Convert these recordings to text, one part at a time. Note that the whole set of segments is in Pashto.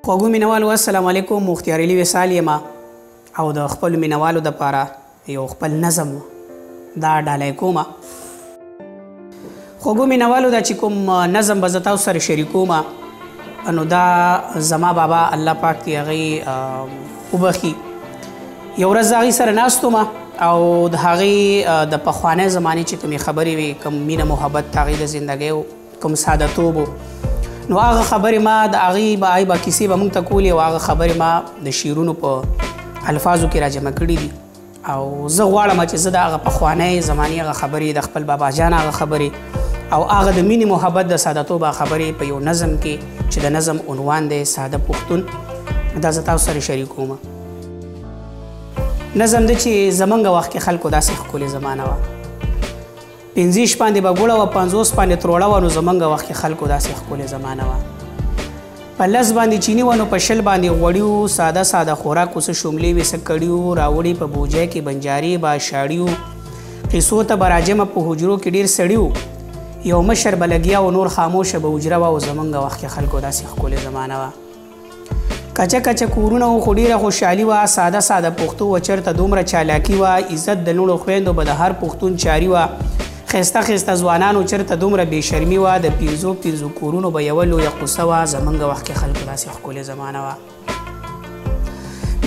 خوږو مینوالو السلام علیکم. مختیار علي وصال یم او د خپلو مینوالو دپاره یو خپل نظم دا ډالۍ کوم. خوږو مینوالو دا چې کوم نظم به زه تاسو سره شریکوم نو دا زما بابا الله پاک دې هغې وبخي. یو ورځ د هغې سره ناست وم او د هغې د پخوانۍ زمانې چې کومې خبرې وې کوم مینه محبت د هغې د زندګۍ کوم سادهتوب و نو هغه خبرې ما د هغې به کیسې به موږ ته کولې او هغه خبرې ما د شعرونو په الفاظو کې راجمع کړي دي او زه غواړم چې زه د هغه پخوانۍ زمانې هغه خبرې د خپل بابا جان هغه خبرې او هغه د مینې محبت د سادهتوب هغه خبرې په یو نظم کې چې د نظم عنوان دی ساده پښتون دا زه تاسو سره شریکوم. نظم دی چې زمونږ وخت کې خلکو داسې ښکلې زمانه وه. 50 باندې به ګوړه وه 50 باندې تروړه وه نو زمونږ وخت کې خلکو داسې ښکلې زمانه وه. په 10 باندې چیني وه نو په 20 باندې غوړي وو ساده ساده خوراک وو څه شوملې وې څه کړي وو راوړي په بوجۍ کې بنجاري به شاړي وو قیسو ته به راجمه په حجرو کې ډېر سړي وو یو مشر به لګیا و نور خاموشه به حجره وه او زمونږ وخت کې خلکو داسې ښکلې زمانه وه. کچه کچه کورونه وو خو ډېره خوشحالي وه ساده ساده پښتو وه چېرته دومره چالاکي وه عزت د لوڼو خویندو به د هر پښتون چاري وه خیسته خیسته ځوانانو چېرته دومره بې شرمي وه د پنځو کورونو به یوه لویه قصه وه زمونږ وخت کې خلکو داسې ښکلې زمانه وه.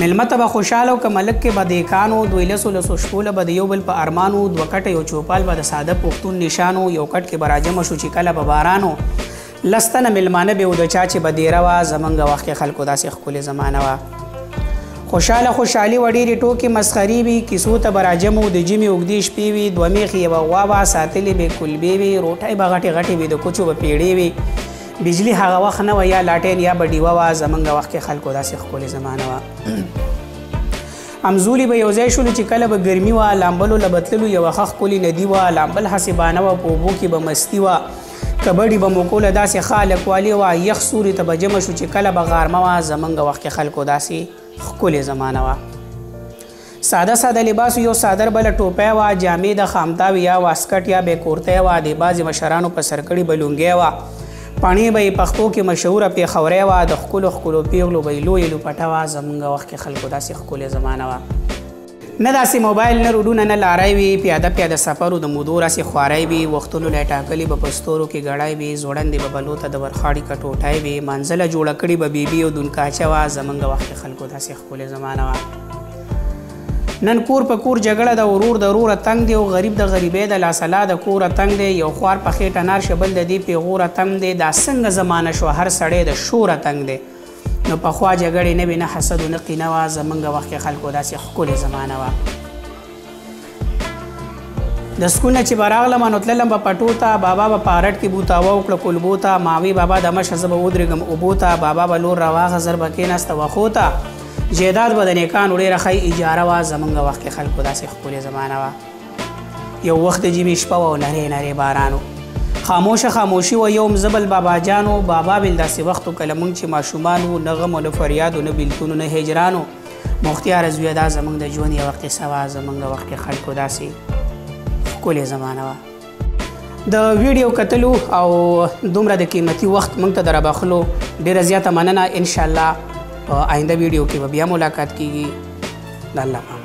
مېلمه ته به خوشحاله و که ملک کې به دیکانو دوی لسو شپوله به د یو بل په ارمانو دوه کټه یو چوپال به د ساده پښتون نشانو یو کټ کې به راجمع شو چې کله به بارانو لس تنه مېلمانه به و د چا چې به دیره وه زمونږ وخت کې خلکو داسې ښکلې زمانه وه. خوشحالي وه ډېرې ټوکې مسخرې وي کیسو ته به راجمع و د ژمي اوږدې شپې وي دوه میخې یوه غوا وه ساتلې به کلبې وي روټۍ به غټې غټې وي د کوچو به پیړې وي بجلي هغه وخت نه وه یا لاټین یا به ډیوه وه زمونږ وخت کې خلکو داسې ښکلې زمانه وه. همزولي به یو ځای شولو چې کله به ګرمي وه لامبلو له بتللو یوه ښه ښکلې ندي وه لامبل حسیبانه وه په اوبو کې به مستي وه کبډي به مو کوله داسې ښه هلکوالي وه یخ سوري ته به جمع شو چې کله به غارمه وه زمونږ وخت کې خلکو داسې ښکلې زمانه وه. ساده ساده لباس یو صادر بله ټوپۍ وه جامې د خامتاوي یا واسکټ یا بې کورتۍ وه د بعضې مشرانو په سرکړي به لونګۍ وه پاڼې به یې پښتو کې مشهوره پېښورۍ وه د ښکلو پیغلو به یې لویې لوپټه وه زمونږ وخت کې خلکو داسې ښکلې زمانه وه. نه داسې موبایل نه روډونه نه لاری وي پیاده سفر و د مودو راسې خواری وي وختونو له ټاکلي به په ستورو کې ګړی وي زوړندې به بلو ته د ورخاړي کټوټی وي منزله جوړه کړې به بیبي او دونکاچه وه زمونږ وخت کې خلکو داسې ښکلې زمانه وه. نن کور په کور جګړه د ورور د وروره تنګ دی او غریب د غریبۍ د لاسلا د کوره تنګ دی یو خوار په خېټه نار شه بل د دې پیغوره تنګ دی دا څنګه زمانه شو هر سړی د شوره تنګ دی نو پخوا جګړې نه وي نه حسد و نه قینه وه زمونږ وخت کې خلکو داسې ښکلې زمانه وه. د سکول نه چې به راغلم نو تللم به پټو ته بابا به په ارټ کې بوتاوه وکړه کلبو ته ماوي بابا د مشه زه به ودرېږم اوبو ته بابا به لور راواغه زر به کېناسته وښو ته جیداد به د نیکانو ډېره ښه اجاره وه زمونږ وخت کې خلکو داسې ښکلې زمانه وه. یو وخت د ژمي شپه وه او نرۍ بارانو خاموشي وه یو مزبل بابا جانو بابا بل داسې وخت و کله مونږ چې ماشومان وو نه غم و نه فریاد و نه بېلتون و نه هجرانو مختیار زویه دا زمونږ د ژوند یوه قصه وه زمونږ وخت کې خلکو داسې ښکلې زمانه وه. د ویډیو کتلو او دومره د قیمتي وخت موږ ته د رابخلو ډېره زیاته مننه انشاءالله په آینده ویډیو کې به بیا ملاقات کیږي د الله په امان.